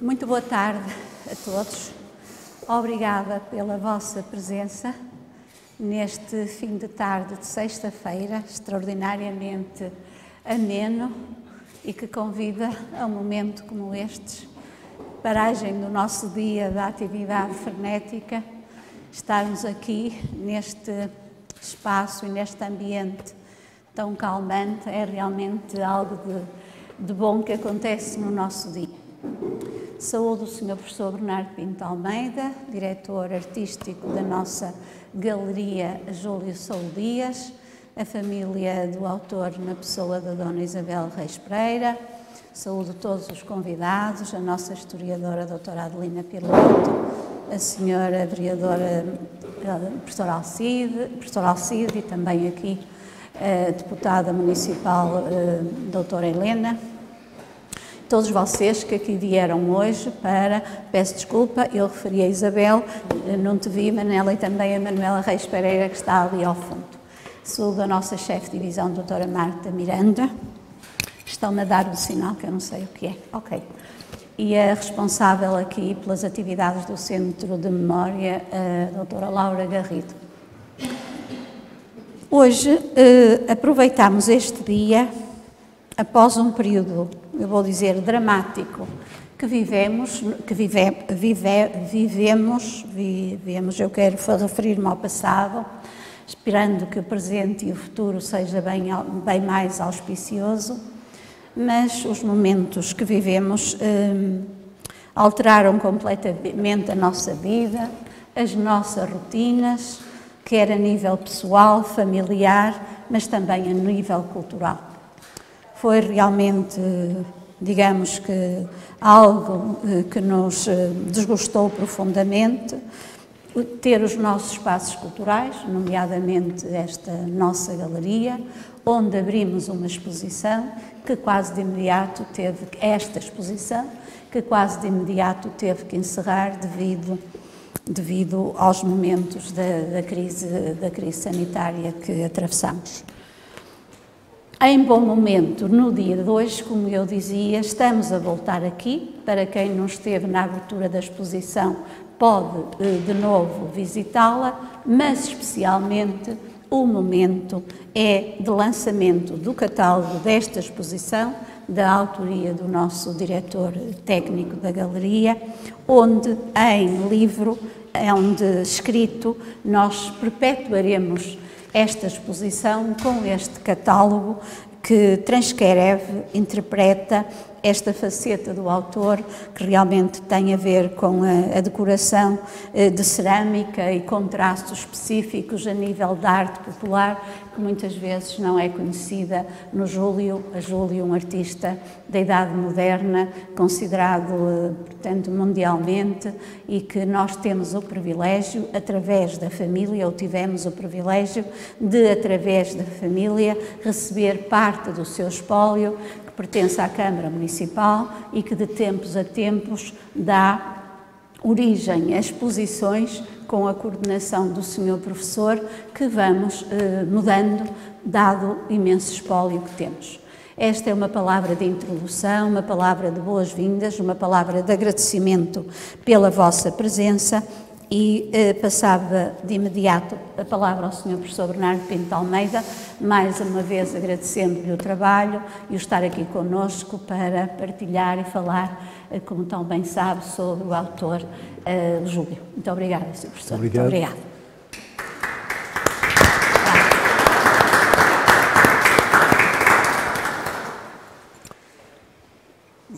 Muito boa tarde a todos. Obrigada pela vossa presença neste fim de tarde de sexta-feira, extraordinariamente ameno e que convida a um momento como este, paragem do nosso dia da atividade frenética, estarmos aqui neste espaço e neste ambiente tão calmante é realmente algo de bom que acontece no nosso dia. Saúdo o Sr. Professor Bernardo Pinto Almeida, diretor artístico da nossa Galeria Júlio Soulo Dias, a família do autor na pessoa da Dona Isabel Reis Pereira. Saúdo todos os convidados, a nossa historiadora, a doutora Adelina Piloto, a senhora vereadora, professora Alcide e também aqui a deputada municipal, doutora Helena. Todos vocês que aqui vieram hoje para, peço desculpa, eu referi a Isabel, não te vi, Manela, e também a Manuela Reis Pereira, que está ali ao fundo. Sou da nossa chefe de divisão, doutora Marta Miranda. Estão-me a dar o sinal, que eu não sei o que é. Ok. E a responsável aqui pelas atividades do Centro de Memória, a doutora Laura Garrido. Hoje aproveitamos este dia após um período, eu vou dizer, dramático, que vivemos, eu quero referir-me ao passado, esperando que o presente e o futuro seja bem mais auspicioso, mas os momentos que vivemos alteraram completamente a nossa vida, as nossas rotinas, quer a nível pessoal, familiar, mas também a nível cultural. Foi realmente, digamos que, algo que nos desgostou profundamente, ter os nossos espaços culturais, nomeadamente esta nossa galeria, onde abrimos uma exposição que quase de imediato teve que encerrar devido aos momentos da crise sanitária que atravessamos. Em bom momento, no dia de hoje, como eu dizia, estamos a voltar aqui. Para quem não esteve na abertura da exposição, pode de novo visitá-la, mas especialmente o momento é de lançamento do catálogo desta exposição, da autoria do nosso diretor técnico da galeria, onde em livro, onde escrito, nós perpetuaremos esta exposição com este catálogo que transcreve, interpreta esta faceta do autor que realmente tem a ver com a decoração de cerâmica e com traços específicos a nível da arte popular que muitas vezes não é conhecida no Júlio. A Júlio, um artista da Idade Moderna, considerado, portanto, mundialmente, e que nós temos o privilégio, através da família, ou tivemos o privilégio de, através da família, receber parte do seu espólio, que pertence à Câmara Municipal e que de tempos a tempos dá origem a exposições com a coordenação do Sr. Professor, que vamos mudando, dado o imenso espólio que temos. Esta é uma palavra de introdução, uma palavra de boas-vindas, uma palavra de agradecimento pela vossa presença e passava de imediato a palavra ao Sr. Professor Bernardo Pinto Almeida, mais uma vez agradecendo-lhe o trabalho e o estar aqui connosco para partilhar e falar, como tão bem sabe, sobre o autor Júlio. Muito obrigada, Sr. Professor. Obrigado. Muito obrigada.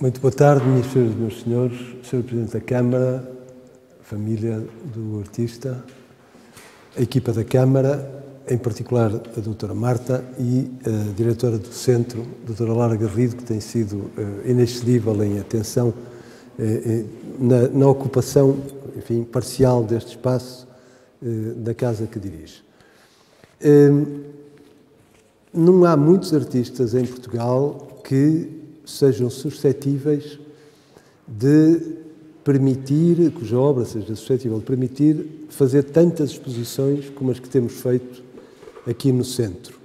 Muito boa tarde, minhas senhoras e meus senhores, Sr. Presidente da Câmara, família do artista, a equipa da Câmara, em particular a doutora Marta e a diretora do Centro, a doutora Laura Garrido, que tem sido inexcedível em atenção na ocupação, enfim, parcial deste espaço da casa que dirige. Não há muitos artistas em Portugal que sejam suscetíveis de permitir, cuja obra seja suscetível de permitir fazer tantas exposições como as que temos feito aqui no centro.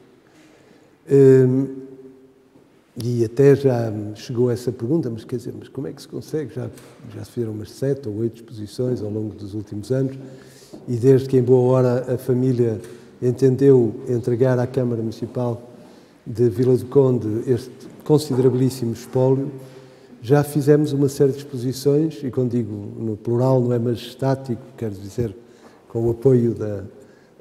E até já chegou essa pergunta, mas quer dizer, mas como é que se consegue? Já se fizeram umas 7 ou 8 exposições ao longo dos últimos anos, e desde que em boa hora a família entendeu entregar à Câmara Municipal de Vila do Conde este considerabilíssimo espólio, já fizemos uma série de exposições, e quando digo no plural não é majestático, quero dizer com o apoio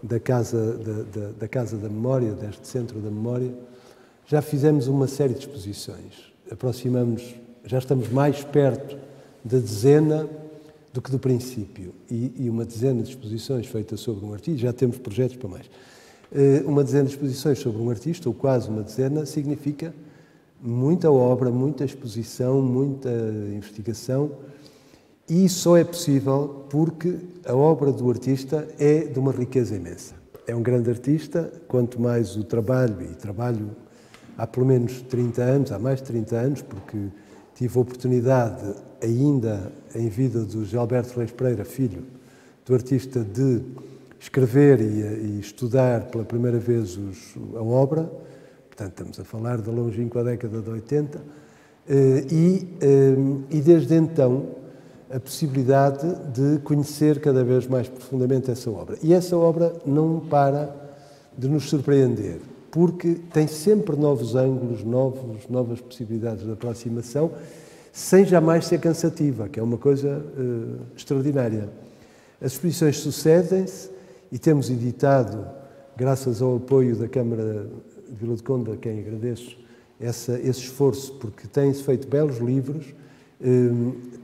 da Casa da Memória, deste Centro da Memória, já fizemos uma série de exposições. Aproximamos, já estamos mais perto da dezena do que do princípio, e uma dezena de exposições feitas sobre um artista, já temos projetos para mais. Uma dezena de exposições sobre um artista, ou quase uma dezena, significa muita obra, muita exposição, muita investigação, e só é possível porque a obra do artista é de uma riqueza imensa. É um grande artista, quanto mais o trabalho, e trabalho há pelo menos 30 anos, há mais de 30 anos, porque tive a oportunidade, ainda em vida do Gilberto Reis Pereira, filho do artista, de escrever e estudar pela primeira vez a obra, portanto estamos a falar da longínqua década de 80, e desde então a possibilidade de conhecer cada vez mais profundamente essa obra. E essa obra não para de nos surpreender, porque tem sempre novos ângulos, novas possibilidades de aproximação, sem jamais ser cansativa, que é uma coisa extraordinária. As exposições sucedem-se e temos editado, graças ao apoio da Câmara de Vila do Conde, a quem agradeço esse esforço, porque têm-se feito belos livros.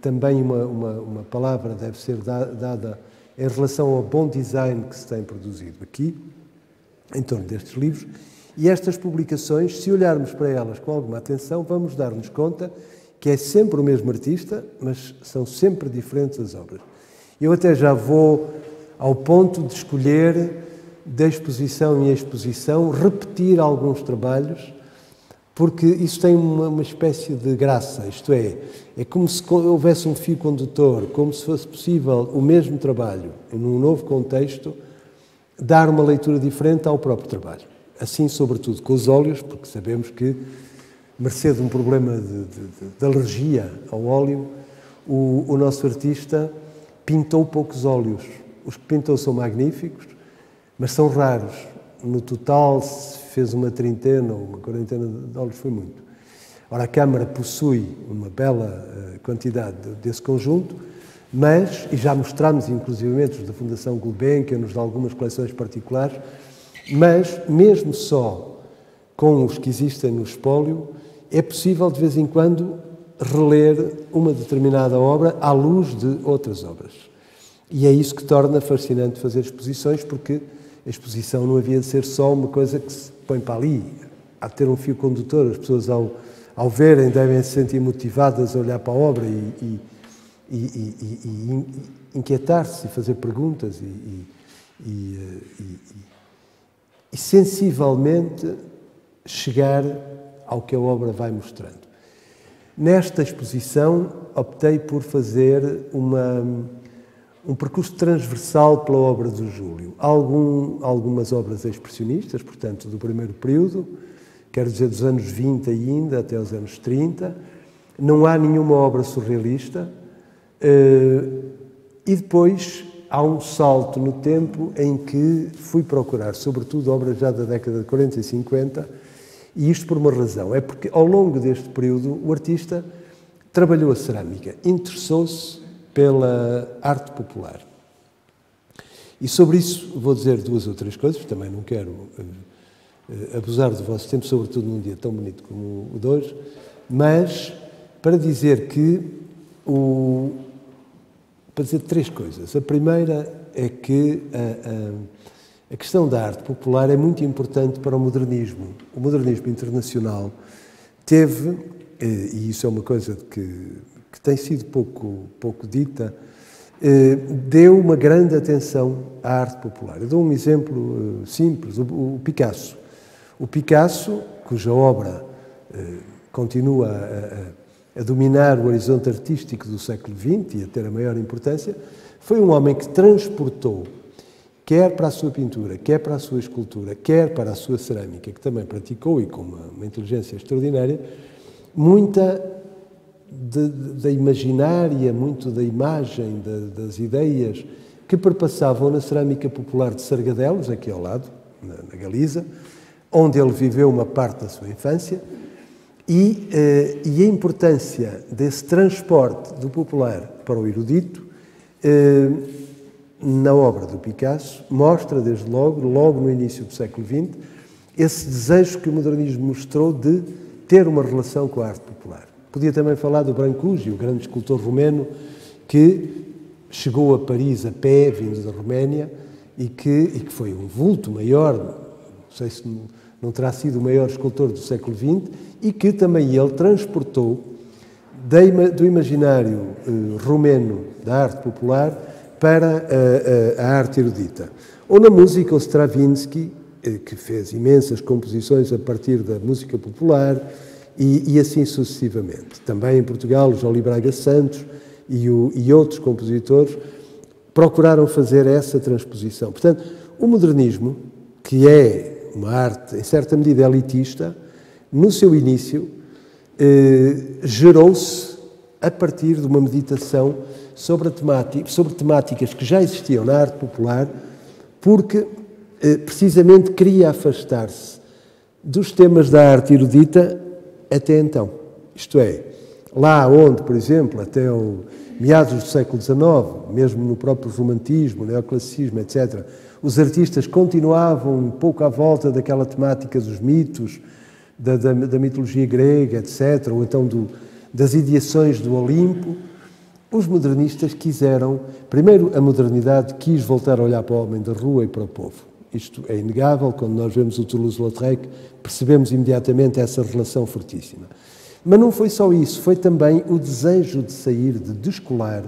Também uma palavra deve ser dada em relação ao bom design que se tem produzido aqui, em torno destes livros. E estas publicações, se olharmos para elas com alguma atenção, vamos dar-nos conta que é sempre o mesmo artista, mas são sempre diferentes as obras. Eu até já vou ao ponto de escolher, de exposição em exposição, repetir alguns trabalhos, porque isso tem uma espécie de graça, isto é como se houvesse um fio condutor, como se fosse possível o mesmo trabalho, num novo contexto, dar uma leitura diferente ao próprio trabalho. Assim, sobretudo, com os óleos, porque sabemos que, mercê de um problema de alergia ao óleo, o nosso artista pintou poucos óleos. Os que pintou são magníficos, mas são raros. No total, se fez uma 30 ou uma 40 de óleos, foi muito. Ora, a Câmara possui uma bela quantidade desse conjunto, mas, e já mostramos inclusivamente os da Fundação Gulbenkian, nos de algumas coleções particulares, mas, mesmo só com os que existem no espólio, é possível, de vez em quando, reler uma determinada obra à luz de outras obras. E é isso que torna fascinante fazer exposições, porque a exposição não havia de ser só uma coisa que se põe para ali. Há de ter um fio condutor. As pessoas, ao verem, devem se sentir motivadas a olhar para a obra e inquietar-se, e fazer perguntas e sensivelmente chegar ao que a obra vai mostrando. Nesta exposição, optei por fazer um percurso transversal pela obra do Júlio. Algumas obras expressionistas, portanto, do primeiro período, quero dizer dos anos 20 ainda, até os anos 30. Não há nenhuma obra surrealista. E depois há um salto no tempo em que fui procurar, sobretudo, obras já da década de 40 e 50, e isto por uma razão. É porque, ao longo deste período, o artista trabalhou a cerâmica, interessou-se pela arte popular. E sobre isso vou dizer 2 ou 3 coisas, também não quero abusar do vosso tempo, sobretudo num dia tão bonito como o de hoje, mas para dizer que para dizer 3 coisas. A primeira é que a questão da arte popular é muito importante para o modernismo. O modernismo internacional teve, e isso é uma coisa que tem sido pouco dita, deu uma grande atenção à arte popular. Eu dou um exemplo simples, o Picasso. O Picasso, cuja obra continua a dominar o horizonte artístico do século XX e a ter a maior importância, foi um homem que transportou, quer para a sua pintura, quer para a sua escultura, quer para a sua cerâmica, que também praticou e com uma inteligência extraordinária, muita da imaginária, muito da imagem, das ideias que perpassavam na cerâmica popular de Sargadelos, aqui ao lado, na Galiza, onde ele viveu uma parte da sua infância, e a importância desse transporte do popular para o erudito na obra do Picasso mostra, desde logo no início do século XX, esse desejo que o modernismo mostrou de ter uma relação com a arte popular. Podia também falar do Brancusi, o grande escultor romeno que chegou a Paris a pé, vindo da Roménia, e que foi um vulto maior, não sei se não terá sido o maior escultor do século XX, e que também ele transportou do imaginário romeno da arte popular para a arte erudita. Ou na música, o Stravinsky, que fez imensas composições a partir da música popular, e assim sucessivamente. Também em Portugal, o Joly Braga Santos e outros compositores procuraram fazer essa transposição. Portanto, o modernismo, que é uma arte, em certa medida, elitista, no seu início, gerou-se a partir de uma meditação sobre temáticas que já existiam na arte popular, porque precisamente queria afastar-se dos temas da arte erudita até então. Isto é, lá onde, por exemplo, até o meados do século XIX, mesmo no próprio romantismo, neoclassicismo, etc., os artistas continuavam um pouco à volta daquela temática dos mitos, da mitologia grega, etc., ou então das ideações do Olimpo. Os modernistas quiseram, primeiro a modernidade quis voltar a olhar para o homem da rua e para o povo. Isto é inegável, quando nós vemos o Toulouse-Lautrec, percebemos imediatamente essa relação fortíssima. Mas não foi só isso, foi também o desejo de sair, de descolar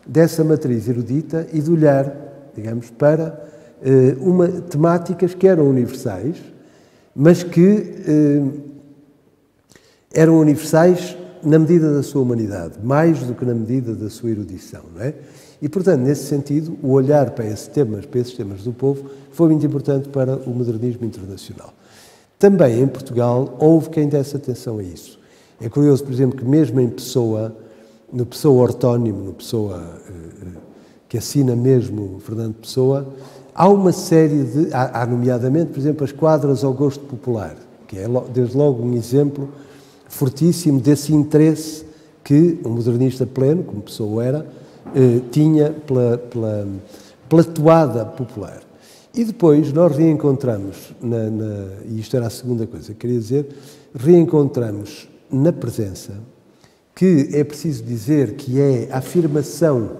dessa matriz erudita e de olhar, digamos, para temáticas que eram universais, mas que eram universais na medida da sua humanidade, mais do que na medida da sua erudição, não é? E, portanto, nesse sentido, o olhar para esses temas do povo, foi muito importante para o modernismo internacional. Também em Portugal houve quem desse atenção a isso. É curioso, por exemplo, que mesmo em Pessoa, no Pessoa ortónimo, no Pessoa que assina mesmo Fernando Pessoa, há uma série há nomeadamente, por exemplo, as quadras ao gosto popular, que é desde logo um exemplo fortíssimo desse interesse que um modernista pleno, como Pessoa era, tinha pela toada popular. E depois nós reencontramos, e isto era a segunda coisa que queria dizer, reencontramos na presença, que é preciso dizer que é a afirmação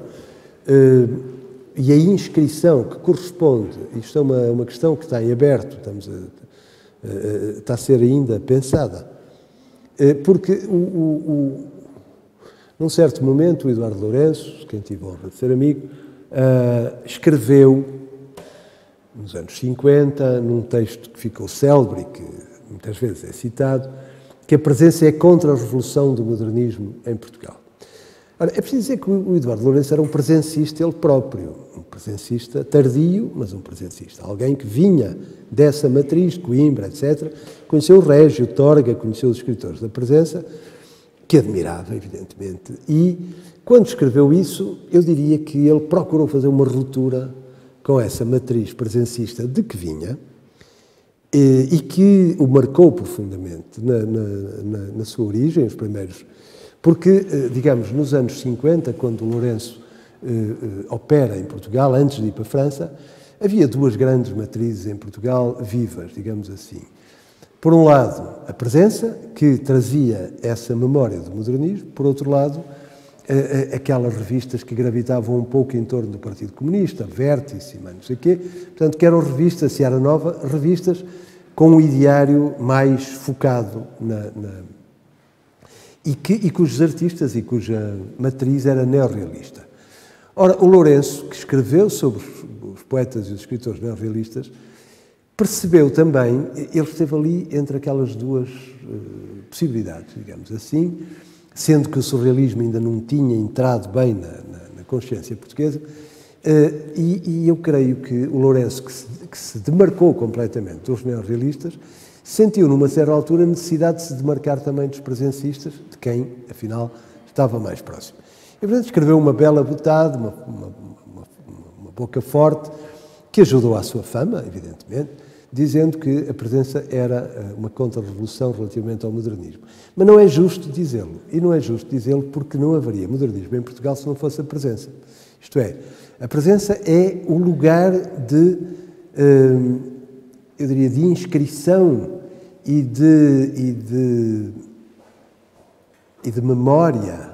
e a inscrição que corresponde, isto é uma questão que está em aberto, está a ser ainda pensada, porque num certo momento o Eduardo Lourenço, quem tive a honra de ser amigo, escreveu, nos anos 50, num texto que ficou célebre e que muitas vezes é citado, que a presença é contra a revolução do modernismo em Portugal. Ora, é preciso dizer que o Eduardo Lourenço era um presencista ele próprio, um presencista tardio, mas um presencista, alguém que vinha dessa matriz, de Coimbra, etc., conheceu o Régio, Torga, conheceu os escritores da presença, que admirava, evidentemente, e quando escreveu isso, eu diria que ele procurou fazer uma ruptura com essa matriz presencista de que vinha e que o marcou profundamente na sua origem, os primeiros, porque, digamos, nos anos 50, quando o Lourenço opera em Portugal, antes de ir para a França, havia duas grandes matrizes em Portugal vivas, digamos assim. Por um lado, a presença, que trazia essa memória do modernismo, por outro lado, aquelas revistas que gravitavam um pouco em torno do Partido Comunista, Vértice, não sei o quê, portanto, que eram revistas, Seara Nova, revistas com um ideário mais focado e cujos artistas e cuja matriz era neorrealista. Ora, o Lourenço, que escreveu sobre os poetas e os escritores neorrealistas, percebeu também, ele esteve ali entre aquelas duas possibilidades, digamos assim, sendo que o surrealismo ainda não tinha entrado bem na consciência portuguesa, E eu creio que o Lourenço, que se demarcou completamente dos neorrealistas, sentiu numa certa altura a necessidade de se demarcar também dos presencistas, de quem, afinal, estava mais próximo. E, portanto, escreveu uma bela botada, uma boca forte, que ajudou à sua fama, evidentemente, dizendo que a presença era uma contra-revolução relativamente ao modernismo. Mas não é justo dizê-lo. E não é justo dizê-lo porque não haveria modernismo em Portugal se não fosse a presença. Isto é, a presença é o lugar de, eu diria, de inscrição e de memória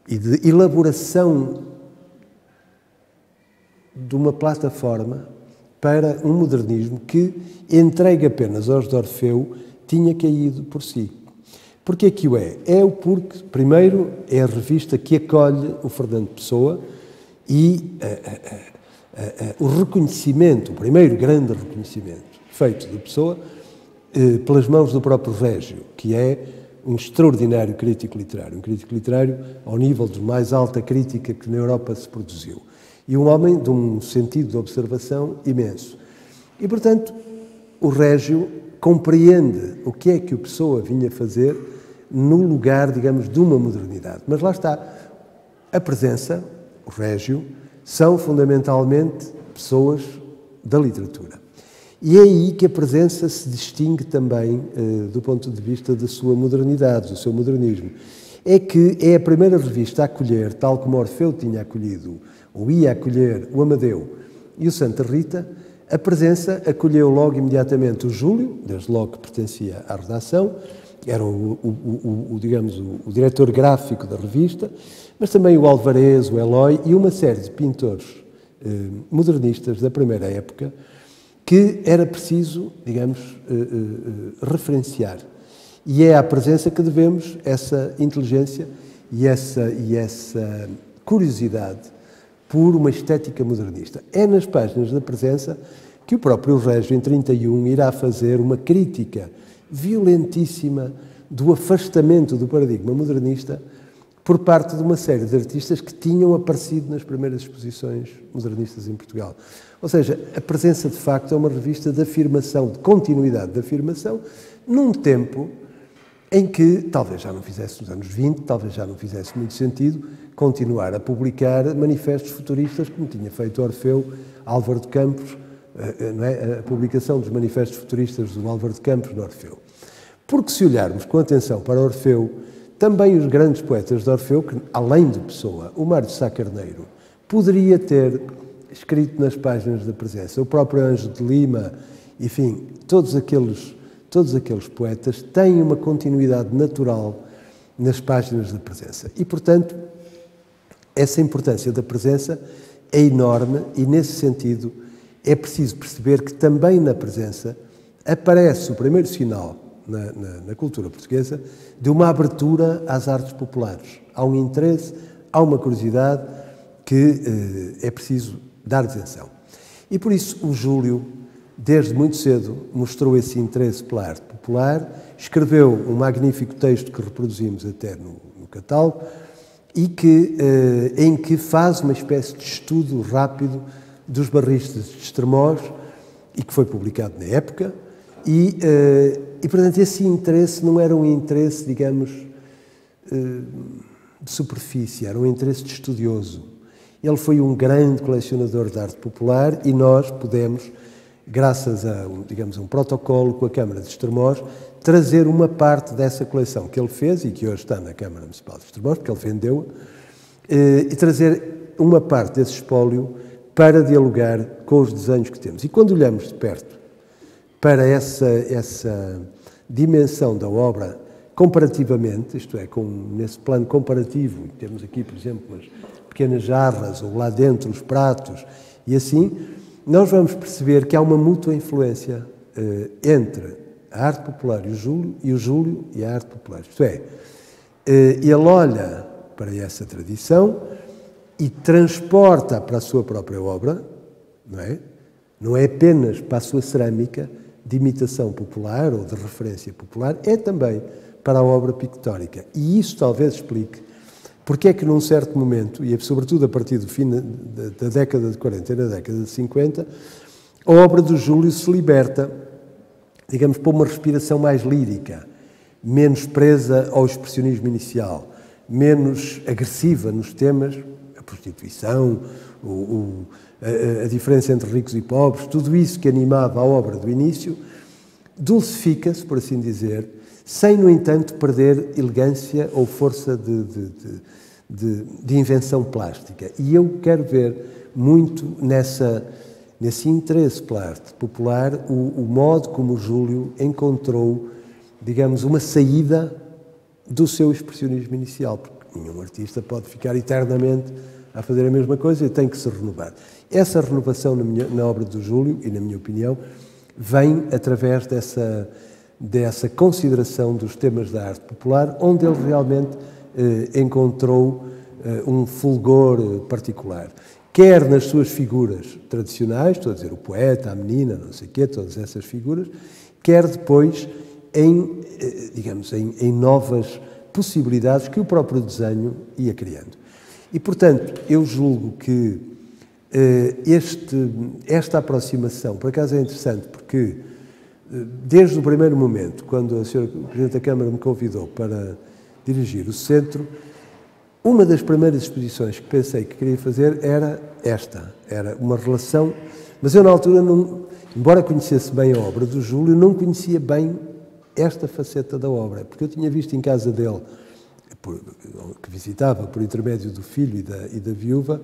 e de elaboração de uma plataforma para um modernismo que, entregue apenas aos de Orfeu, tinha caído por si. Porquê que o é? É o porque, primeiro, é a revista que acolhe o Fernando Pessoa e o reconhecimento, o primeiro grande reconhecimento feito de Pessoa, pelas mãos do próprio Régio, que é um extraordinário crítico literário, um crítico literário ao nível de mais alta crítica que na Europa se produziu. E um homem de um sentido de observação imenso. E, portanto, o Régio compreende o que é que o Pessoa vinha fazer no lugar, digamos, de uma modernidade. Mas lá está, a presença, o Régio, são fundamentalmente pessoas da literatura. E é aí que a presença se distingue também do ponto de vista da sua modernidade, do seu modernismo. É que é a primeira revista a acolher, tal como Orfeu tinha acolhido, ou ia acolher o Amadeu e o Santa Rita, a presença acolheu logo imediatamente o Júlio, desde logo que pertencia à redação, era digamos, o diretor gráfico da revista, mas também o Alvarez, o Eloy e uma série de pintores modernistas da primeira época que era preciso, digamos, referenciar. E é à presença que devemos essa inteligência e essa curiosidade por uma estética modernista. É nas páginas da presença que o próprio Régio, em 31, irá fazer uma crítica violentíssima do afastamento do paradigma modernista por parte de uma série de artistas que tinham aparecido nas primeiras exposições modernistas em Portugal. Ou seja, a presença, de facto, é uma revista de afirmação, de continuidade de afirmação, num tempo em que talvez já não fizesse, nos anos 20, talvez já não fizesse muito sentido continuar a publicar manifestos futuristas, como tinha feito Orfeu, Álvaro de Campos, não é? A publicação dos manifestos futuristas do Álvaro de Campos no Orfeu. Porque se olharmos com atenção para Orfeu, também os grandes poetas de Orfeu, que além de Pessoa, o Mário de Sá Carneiro, poderia ter escrito nas páginas da presença, o próprio Ângelo de Lima, enfim, todos aqueles poetas têm uma continuidade natural nas páginas da presença. E, portanto, essa importância da presença é enorme e, nesse sentido, é preciso perceber que também na presença aparece o primeiro sinal na cultura portuguesa de uma abertura às artes populares. Há um interesse, há uma curiosidade que é preciso dar atenção. E por isso o Júlio, desde muito cedo, mostrou esse interesse pela arte popular, escreveu um magnífico texto que reproduzimos até no catálogo e em que faz uma espécie de estudo rápido dos barristas de Estremoz e que foi publicado na época e portanto, esse interesse não era um interesse, digamos, de superfície, era um interesse de estudioso. Ele foi um grande colecionador de arte popular e nós podemos, graças a um protocolo com a Câmara de Estremoz, trazer uma parte dessa coleção que ele fez e que hoje está na Câmara Municipal de Estremoz, porque ele vendeu-a, e trazer uma parte desse espólio para dialogar com os desenhos que temos. E quando olhamos de perto para essa dimensão da obra comparativamente, isto é, nesse plano comparativo, temos aqui, por exemplo, umas pequenas jarras, ou lá dentro os pratos, e assim, nós vamos perceber que há uma mútua influência entre a arte popular e o Júlio e a arte popular. Isto é, ele olha para essa tradição e transporta para a sua própria obra, não é? Não é apenas para a sua cerâmica de imitação popular ou de referência popular, é também para a obra pictórica. E isso talvez explique Porque é que num certo momento, e sobretudo a partir do fim da década de 40 e da década de 50, a obra do Júlio se liberta, digamos, para uma respiração mais lírica, menos presa ao expressionismo inicial, menos agressiva nos temas, a prostituição, a diferença entre ricos e pobres, tudo isso que animava a obra do início, dulcifica-se, por assim dizer, sem, no entanto, perder elegância ou força de invenção plástica. E eu quero ver muito nesse interesse pela arte popular o modo como o Júlio encontrou, digamos, uma saída do seu expressionismo inicial, porque nenhum artista pode ficar eternamente a fazer a mesma coisa e tem que se renovar. Essa renovação na obra do Júlio, e na minha opinião, vem através dessa consideração dos temas da arte popular, onde ele realmente encontrou um fulgor particular. Quer nas suas figuras tradicionais, estou a dizer o poeta, a menina, não sei o quê, todas essas figuras, quer depois em novas possibilidades que o próprio desenho ia criando. E, portanto, eu julgo que esta aproximação, por acaso é interessante, porque desde o primeiro momento, quando a Sra. Presidente da Câmara me convidou para dirigir o centro, uma das primeiras exposições que pensei que queria fazer era esta, era uma relação, mas eu na altura, embora conhecesse bem a obra do Júlio, não conhecia bem esta faceta da obra, porque eu tinha visto em casa dele, que visitava por intermédio do filho e da viúva,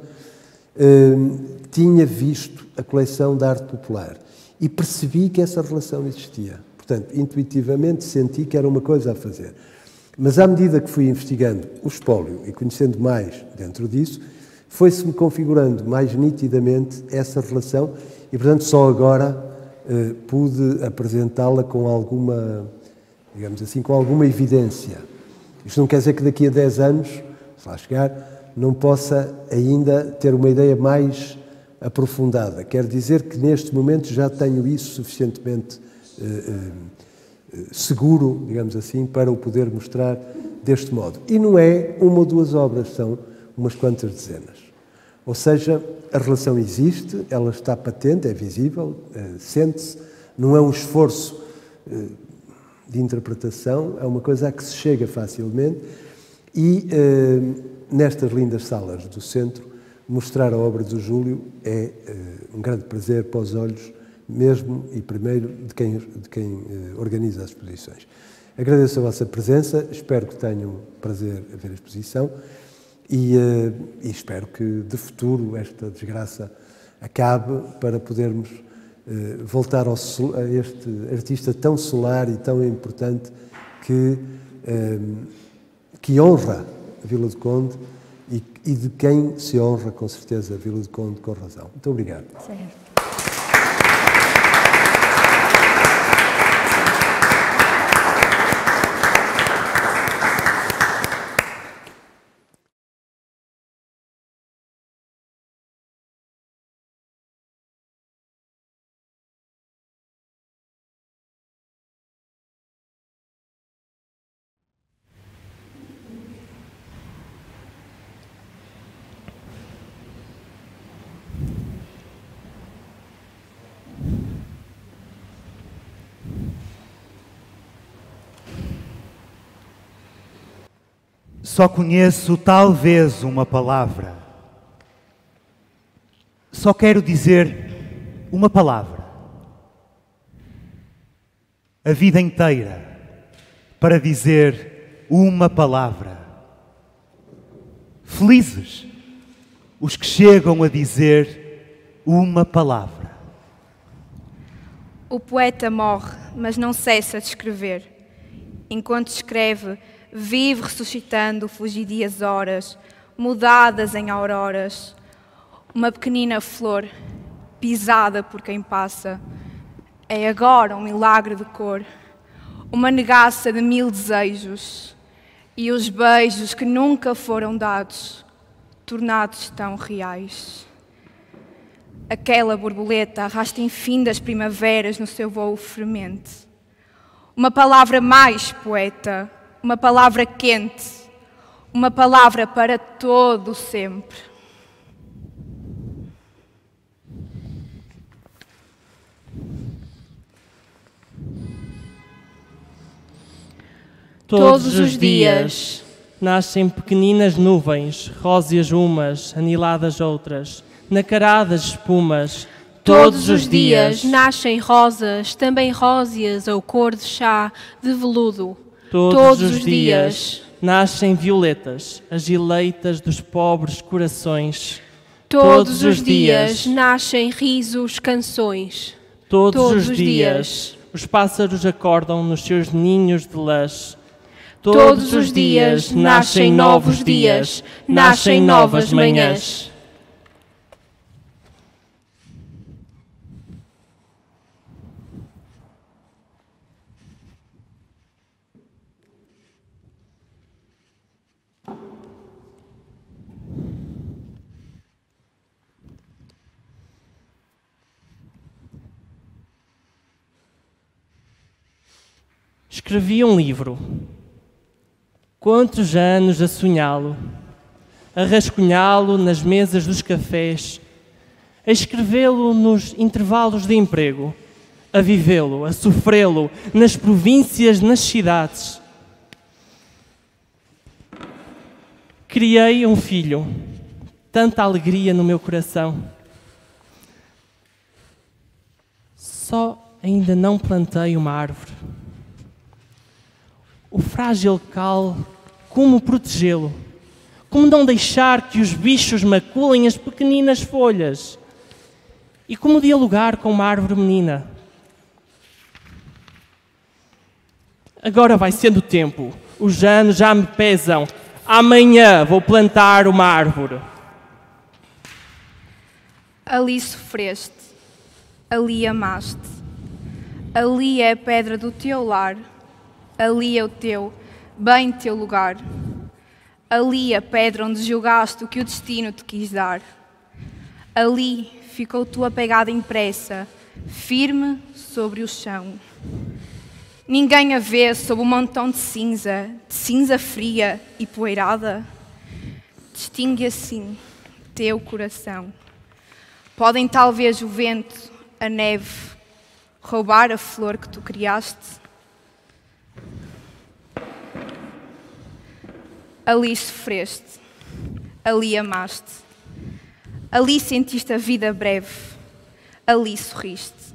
tinha visto a coleção da arte popular e percebi que essa relação existia. Portanto, intuitivamente senti que era uma coisa a fazer. Mas à medida que fui investigando o espólio e conhecendo mais dentro disso, foi-se-me configurando mais nitidamente essa relação e, portanto, só agora pude apresentá-la com alguma, digamos assim, com alguma evidência. Isto não quer dizer que daqui a 10 anos, se lá chegar, não possa ainda ter uma ideia mais aprofundada. Quer dizer que neste momento já tenho isso suficientemente seguro, digamos assim, para o poder mostrar deste modo. E não é uma ou duas obras, são umas quantas dezenas. Ou seja, a relação existe, ela está patente, é visível, sente-se, não é um esforço de interpretação, é uma coisa a que se chega facilmente e nestas lindas salas do centro mostrar a obra do Júlio é um grande prazer para os olhos mesmo e primeiro de quem organiza as exposições. Agradeço a vossa presença, espero que tenham prazer a ver a exposição e espero que de futuro esta desgraça acabe para podermos voltar a este artista tão solar e tão importante que honra a Vila do Conde e de quem se honra, com certeza, a Vila do Conde, com razão. Muito obrigado. Certo. Só conheço talvez uma palavra. Só quero dizer uma palavra. A vida inteira para dizer uma palavra. Felizes os que chegam a dizer uma palavra. O poeta morre, mas não cessa de escrever. Enquanto escreve, vive ressuscitando fugidias horas, mudadas em auroras. Uma pequenina flor, pisada por quem passa, é agora um milagre de cor, uma negaça de 1000 desejos, e os beijos que nunca foram dados, tornados tão reais. Aquela borboleta arrasta infindas primaveras no seu voo fremente. Uma palavra mais, poeta, uma palavra quente, uma palavra para todo o sempre. Todos os dias nascem pequeninas nuvens, róseas umas, aniladas outras, nacaradas espumas. Todos os dias nascem rosas, também róseas ou cor de chá, de veludo. Todos os dias nascem violetas, as eleitas dos pobres corações. Todos os dias nascem risos, canções. Todos os dias os pássaros acordam nos seus ninhos de lãs. Todos os dias nascem novos dias, nascem novas manhãs. Escrevi um livro. Quantos anos a sonhá-lo, a rascunhá-lo nas mesas dos cafés, a escrevê-lo nos intervalos de emprego, a vivê-lo, a sofrê-lo nas províncias, nas cidades. Criei um filho, tanta alegria no meu coração. Só ainda não plantei uma árvore. O frágil cal, como protegê-lo? Como não deixar que os bichos maculem as pequeninas folhas? E como dialogar com uma árvore menina? Agora vai sendo o tempo. Os anos já me pesam. Amanhã vou plantar uma árvore. Ali sofreste, ali amaste, ali é a pedra do teu lar. Ali é o teu, bem teu lugar. Ali a pedra onde julgaste o que o destino te quis dar. Ali ficou tua pegada impressa, firme sobre o chão. Ninguém a vê sob um montão de cinza fria e poeirada. Distingue assim teu coração. Podem talvez o vento, a neve, roubar a flor que tu criaste. Ali sofreste, ali amaste, ali sentiste a vida breve, ali sorriste,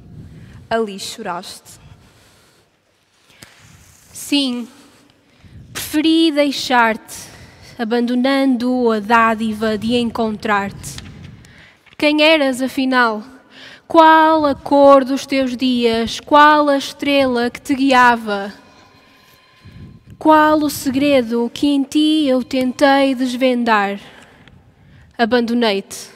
ali choraste. Sim, preferi deixar-te, abandonando a dádiva de encontrar-te. Quem eras, afinal? Qual a cor dos teus dias? Qual a estrela que te guiava? Qual o segredo que em ti eu tentei desvendar? Abandonei-te.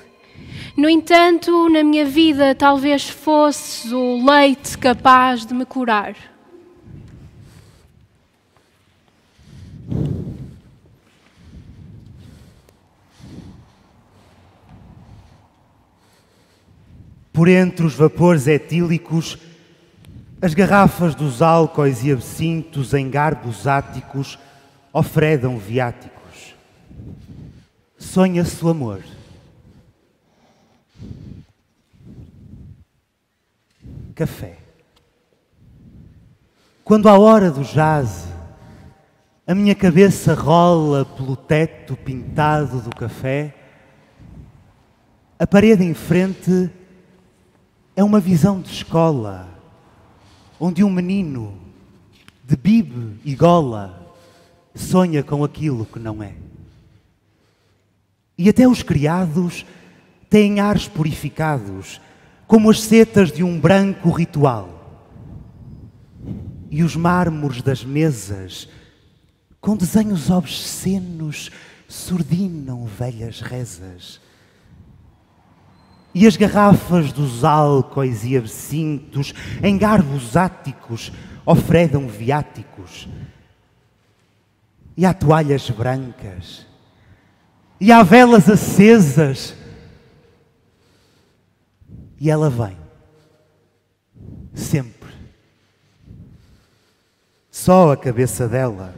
No entanto, na minha vida talvez fosses o leite capaz de me curar. Por entre os vapores etílicos, as garrafas dos álcoois e absintos em garbos áticos ofredam viáticos. Sonha-se o amor. Café. Quando à hora do jazz, a minha cabeça rola pelo teto pintado do café, a parede em frente é uma visão de escola, onde um menino, de bibe e gola, sonha com aquilo que não é. E até os criados têm ares purificados, como as setas de um branco ritual. E os mármores das mesas, com desenhos obscenos, surdinam velhas rezas. E as garrafas dos álcoois e absintos, em garbos áticos, ofredam viáticos. E há toalhas brancas, e há velas acesas. E ela vem, sempre. Só a cabeça dela,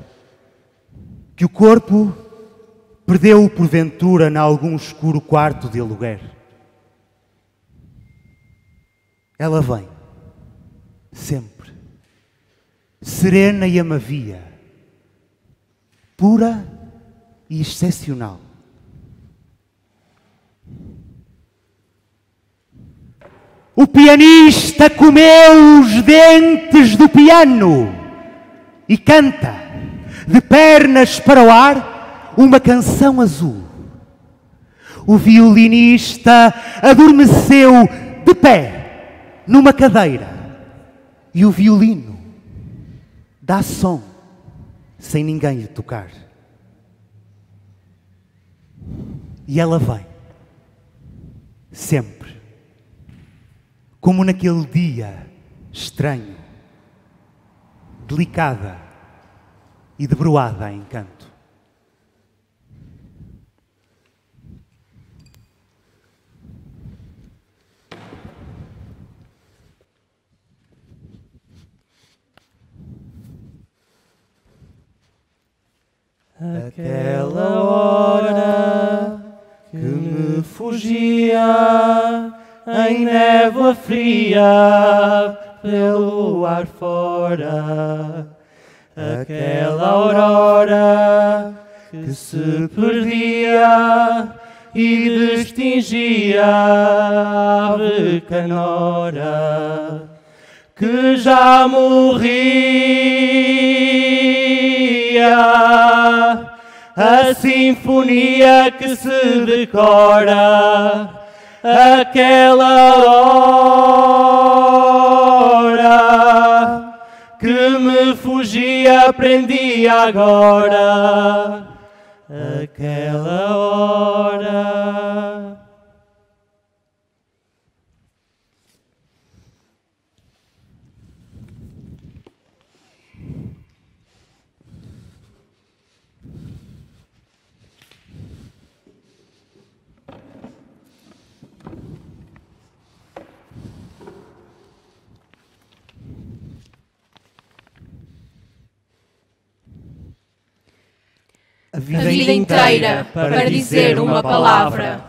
que o corpo Perdeu-o porventura nalgum escuro quarto de aluguer. Ela vem, sempre, serena e amavia, pura e excepcional. O pianista comeu os dentes do piano e canta, de pernas para o ar, uma canção azul. O violinista adormeceu de pé numa cadeira e o violino dá som sem ninguém lhe tocar. E ela vem, sempre, como naquele dia estranho, delicada e debruada em canto. Aquela hora que me fugia em névoa fria pelo ar fora. Aquela aurora que se perdia e distinguia a ave canora que já morria. A sinfonia que se decora, aquela hora que me fugia, prendia agora. Aquela hora. A vida inteira para dizer uma palavra.